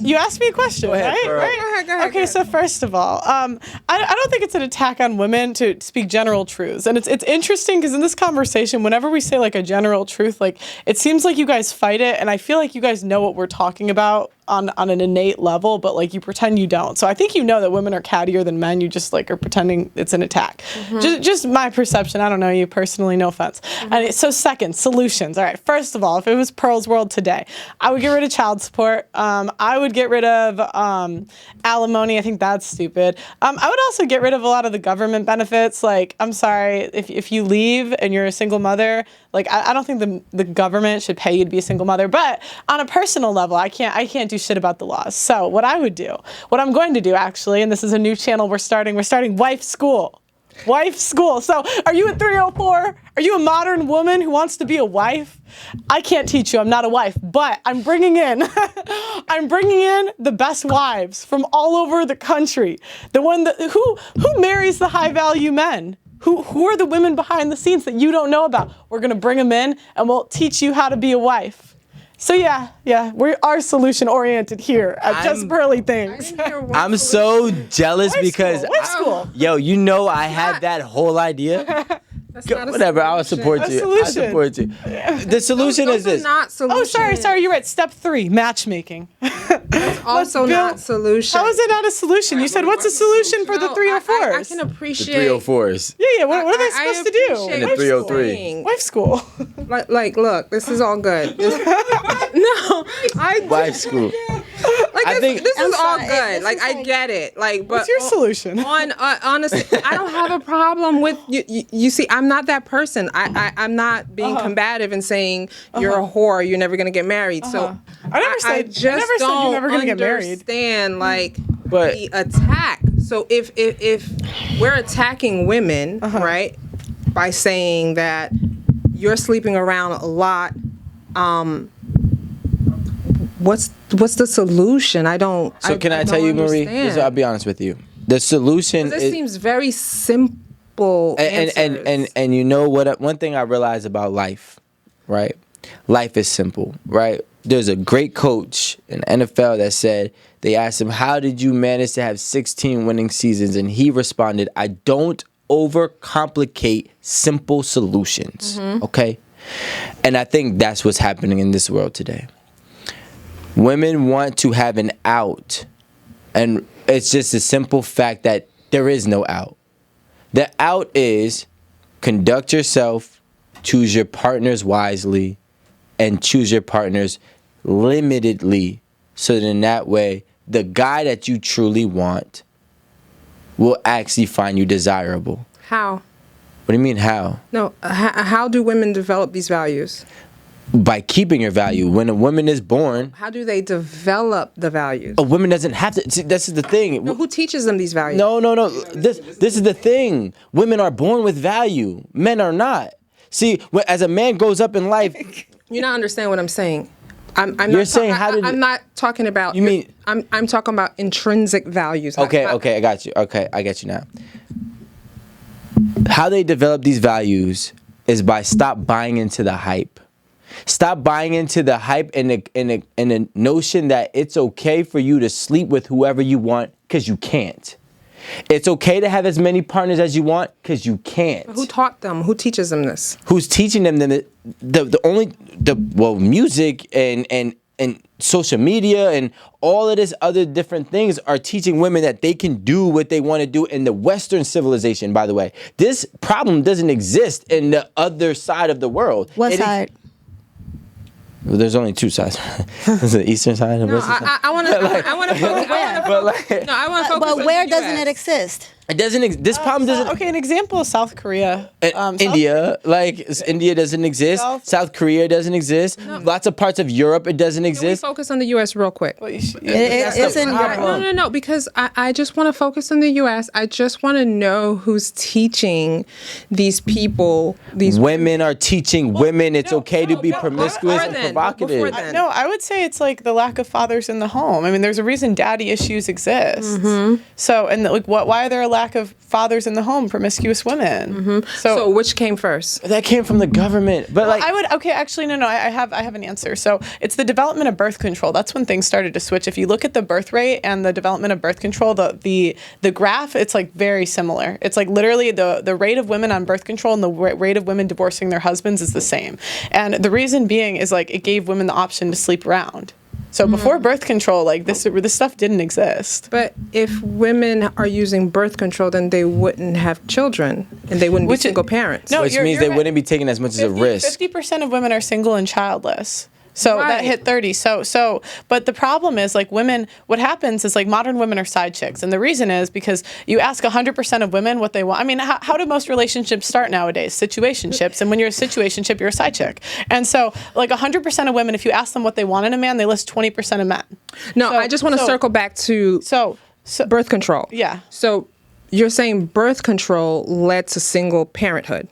You asked me a question, ahead, right? Pearl. Right? Go ahead. Okay, so first of all, I don't think it's an attack on women to speak general truths. And it's interesting because in this conversation, whenever we say like a general truth, like it seems like you guys fight it. And I feel like you guys know what we're talking about on an innate level, but like you pretend you don't. So I think you know that women are cattier than men. You just like are pretending it's an attack. Just my perception. I don't know you personally, no offense. And so second, solutions. All right, first of all, if it was Pearl's world today, I would get rid of child support. I would get rid of alimony. I think that's stupid. I would also get rid of a lot of the government benefits. Like, I'm sorry, if you leave and you're a single mother, like I don't think the government should pay you to be a single mother. But on a personal level, I can't do shit about the laws. So what I would do, what I'm going to do actually, and this is a new channel we're starting wife school. Wife school. So are you at 304? Are you a modern woman who wants to be a wife? I can't teach you. I'm not a wife, but I'm bringing in the best wives from all over the country. The one that who marries the high value men? Who are the women behind the scenes that you don't know about? We're going to bring them in and we'll teach you how to be a wife. So yeah, we are solution oriented here at Just Pearly Things. I'm so jealous because Wife school. Yo, you know I had that whole idea. Whatever, I'll support you. I'll support you. The solution is this. Not solution. Oh, sorry. You're right. Step 3, matchmaking. That's also not solution. How is it not a solution? You said, what's a solution for the 304s? I can The appreciate 304s. Yeah. What are they supposed to do? And the 303. Wife school. Like, look, this is all good. Wife school. I think this is all good. Like, I get it. Like, but What's your solution? Honestly, I don't have a problem with you. You see, I'm not that person. I'm not being combative and saying you're a whore. You're never gonna get married. So I never said you're never gonna get married. Understand the attack. So if we're attacking women, right, by saying that you're sleeping around a lot, what's the solution? I don't. So can I tell you, Marie? I'll be honest with you. The solution. This seems very simple. And you know what? One thing I realize about life, right? Life is simple, right? There's a great coach in the NFL that said, they asked him, how did you manage to have 16 winning seasons? And he responded, I don't overcomplicate simple solutions. Okay? And I think that's what's happening in this world today. Women want to have an out. And it's just a simple fact that there is no out. The out is conduct yourself, choose your partners wisely, and choose your partners limitedly. So that in that way, the guy that you truly want will actually find you desirable. How? What do you mean how? No, how do women develop these values? By keeping your value. When a woman is born... How do they develop the values? A woman doesn't have to... See, this is the thing. No, who teaches them these values? No. This is the thing. Women are born with value. Men are not. See, as a man grows up in life... You don't understand what I'm saying. I'm not talking about... You mean... I'm talking about intrinsic values. Okay, I got you. Okay, I get you now. How they develop these values is by stop buying into the hype. Stop buying into the hype and the notion that it's okay for you to sleep with whoever you want because you can't. It's okay to have as many partners as you want because you can't. Who taught them? Who teaches them this? Who's teaching them music and social media and all of this other different things are teaching women that they can do what they want to do in the Western civilization, by the way. This problem doesn't exist in the other side of the world. What side? Well, there's only two sides. There's the eastern side and the western side. I want to focus. But where doesn't it exist? It doesn't. This problem doesn't. Okay, an example is South Korea. India, India doesn't exist. South Korea doesn't exist. No. Lots of parts of Europe, it doesn't exist. Can we focus on the U.S. real quick? Well, it's in Europe. No, because I just want to focus on the U.S. I just want to know who's teaching these people. These women are teaching women it's okay to be promiscuous and provocative. No, I would say it's like the lack of fathers in the home. I mean, there's a reason daddy issues exist. So, and like, why are there a lack of fathers in the home, promiscuous women. So which came first? That came from the government. But like, I would, okay, actually, no, I have an answer. So it's the development of birth control. That's when things started to switch. If you look at the birth rate and the development of birth control, the graph, it's like very similar. It's like literally the rate of women on birth control and the rate of women divorcing their husbands is the same. And the reason being is like it gave women the option to sleep around. So before birth control, like this stuff didn't exist. But if women are using birth control, then they wouldn't have children and they wouldn't be single parents. No, which means they wouldn't be taking as much as a risk. 50% of women are single and childless. So that hit 30. But the problem is like women, what happens is like modern women are side chicks. And the reason is because you ask 100% of women what they want. I mean, how do most relationships start nowadays? Situationships. And when you're a situationship, you're a side chick. And so like 100% of women, if you ask them what they want in a man, they list 20% of men. No, I just want to circle back to birth control. Yeah. So you're saying birth control led to single parenthood.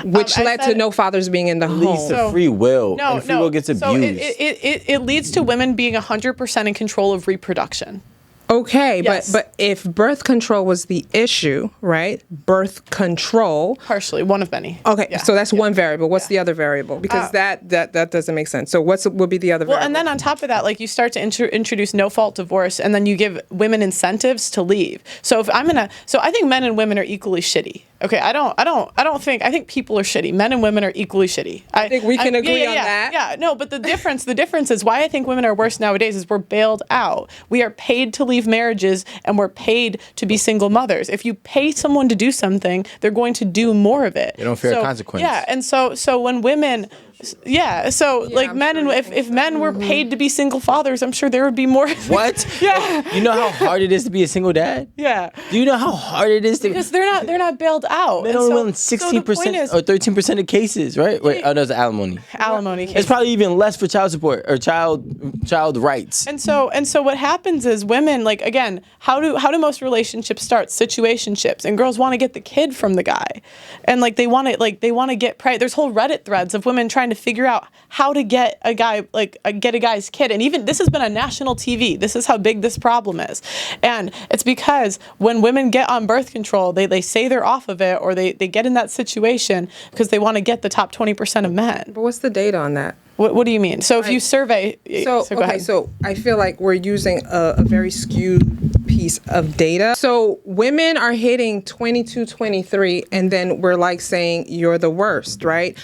Which led to no fathers being in the home. Leads to free will. And free will gets abused. It leads to women being 100% in control of reproduction. Okay, Yes. but if birth control was the issue, right? Birth control. Partially, one of many. Okay, Yeah. so that's one variable. What's the other variable? Because that doesn't make sense. So would be the other variable? Well, and then on top of that, like you start to introduce no-fault divorce, and then you give women incentives to leave. So I think men and women are equally shitty. Okay, I think people are shitty. Men and women are equally shitty. I think we can agree on that. Yeah, no, but the difference is why I think women are worse nowadays is we're bailed out. We are paid to leave marriages and we're paid to be single mothers. If you pay someone to do something, they're going to do more of it. They don't fear consequence. Yeah, and so when women like men, and if men were paid to be single fathers, I'm sure there would be more. What? Yeah. You know how hard it is to be a single dad? Yeah. Do you know how hard it is to? Because they're not bailed out. Men only win 16% or 13% of cases, right? Wait, oh, that's alimony. Alimony cases. It's probably even less for child support or child rights. And so what happens is women, like, again, how do most relationships start? Situationships, and girls want to get the kid from the guy, and like they want to get there's whole Reddit threads of women trying to figure out how to get a guy's kid, and even this has been on national TV. This is how big this problem is, and it's because when women get on birth control, they say they're off of it, or they get in that situation because they want to get the top 20% of men. But what's the data on that? What do you mean? So if you survey, so go ahead. So I feel like we're using a very skewed piece of data. So women are hitting 22, 23, and then we're like saying you're the worst, right?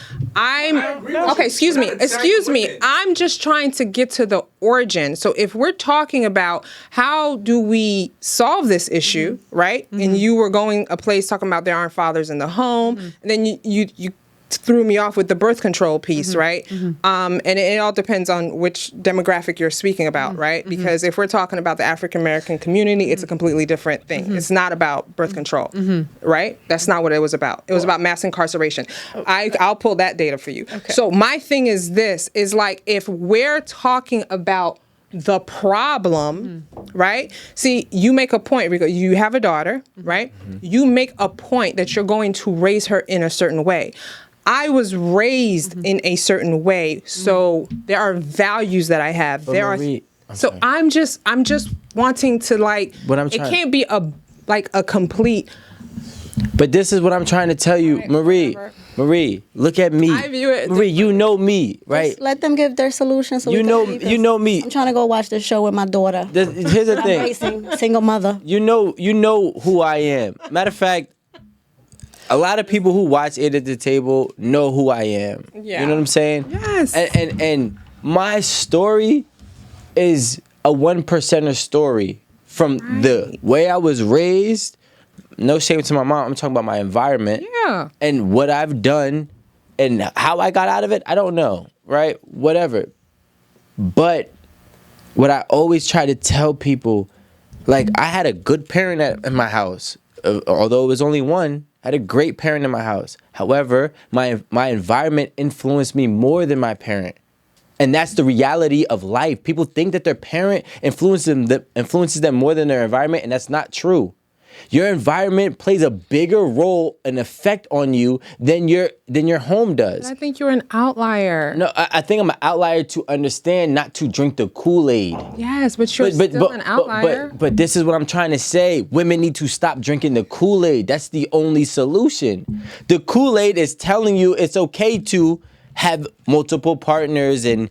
Excuse me. I'm just trying to get to the origin. So if we're talking about how do we solve this issue, right? Mm-hmm. And you were going a place talking about there aren't fathers in the home, and then you threw me off with the birth control piece, right? And it all depends on which demographic you're speaking about, right? Because if we're talking about the African American community, it's a completely different thing. It's not about birth control, right? That's not what it was about. It was about mass incarceration. I'll pull that data for you. Okay. So my thing is this, is like if we're talking about the problem, right? See, you make a point, Rico. You have a daughter, right? You make a point that you're going to raise her in a certain way. I was raised in a certain way, so there are values that I have. I'm just wanting to it can't be a complete. But this is what I'm trying to tell you, right, Marie, look at me. I view it. Marie, you know me, right? Just let them give their solution. So you know me. I'm trying to go watch this show with my daughter. Here's the thing. Racing, single mother. You know who I am. Matter of fact, a lot of people who watch It at the Table know who I am. Yeah. You know what I'm saying? Yes. And my story is a 1%er story from the way I was raised. No shame to my mom. I'm talking about my environment. Yeah. And what I've done and how I got out of it, I don't know, right? Whatever. But what I always try to tell people, like, I had a good parent in my house. Although it was only one, I had a great parent in my house. However, my environment influenced me more than my parent. And that's the reality of life. People think that their parent influences them more than their environment, and that's not true. Your environment plays a bigger role and effect on you than your home does. I think you're an outlier. No, I think I'm an outlier to understand not to drink the KoolAid. Yes, but you're still an outlier. But this is what I'm trying to say. Women need to stop drinking the KoolAid. That's the only solution. The KoolAid is telling you it's okay to have multiple partners and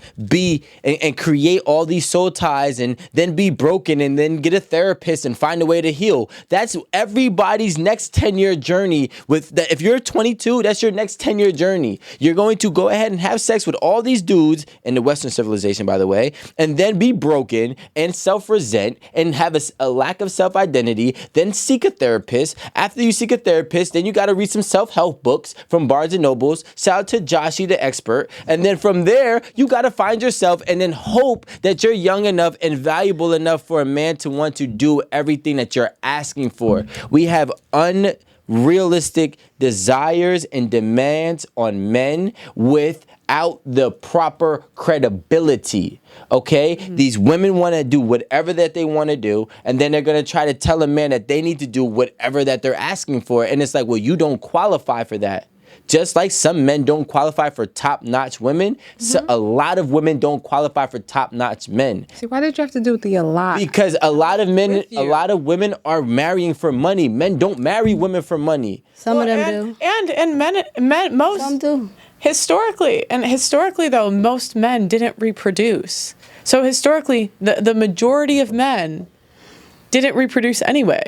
create all these soul ties and then be broken and then get a therapist and find a way to heal. That's everybody's next 10-year journey. With that, if you're 22, that's your next 10-year journey. You're going to go ahead and have sex with all these dudes in the Western civilization, by the way, and then be broken and self-resent and have a lack of self-identity, then seek a therapist. After you seek a therapist, then you got to read some self-help books from Barnes and Nobles. Shout out to Joshi, the expert. And then from there, you got to find yourself and then hope that you're young enough and valuable enough for a man to want to do everything that you're asking for. We have unrealistic desires and demands on men without the proper credibility. Okay? These women want to do whatever that they want to do, and then they're going to try to tell a man that they need to do whatever that they're asking for. And it's like, well, you don't qualify for that. Just like some men don't qualify for top-notch women, so a lot of women don't qualify for top-notch men. See, why did you have to do the a lot? Because a lot of women are marrying for money. Men don't marry women for money. Some of them do. And men most Some do. Historically though, most men didn't reproduce. So historically, the majority of men didn't reproduce anyway.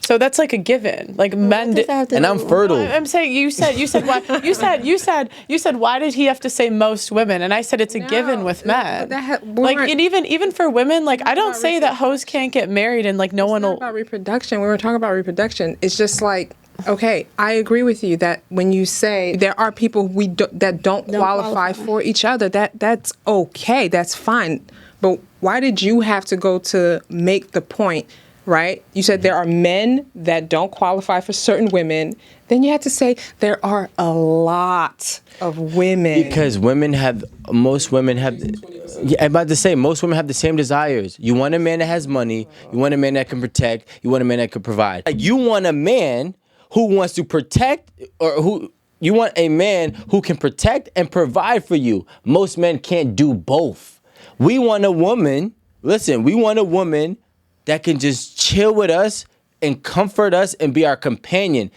So that's like a given. Like men did, and I'm fertile. I'm saying you said why you said why did he have to say most women? And I said it's a given with men. Like and even for women, like I don't say that hoes can't get married and like no one will. About reproduction, we were talking about reproduction. It's just like, okay, I agree with you that when you say there are people that don't qualify for each other, that's okay, that's fine. But why did you have to go to make the point? Right? You said there are men that don't qualify for certain women. Then you had to say there are a lot of women. Because most women have the same desires. You want a man that has money. You want a man that can protect. You want a man that can provide. Like you want a man who wants to protect you want a man who can protect and provide for you. Most men can't do both. We want a woman that can just chill with us and comfort us and be our companion.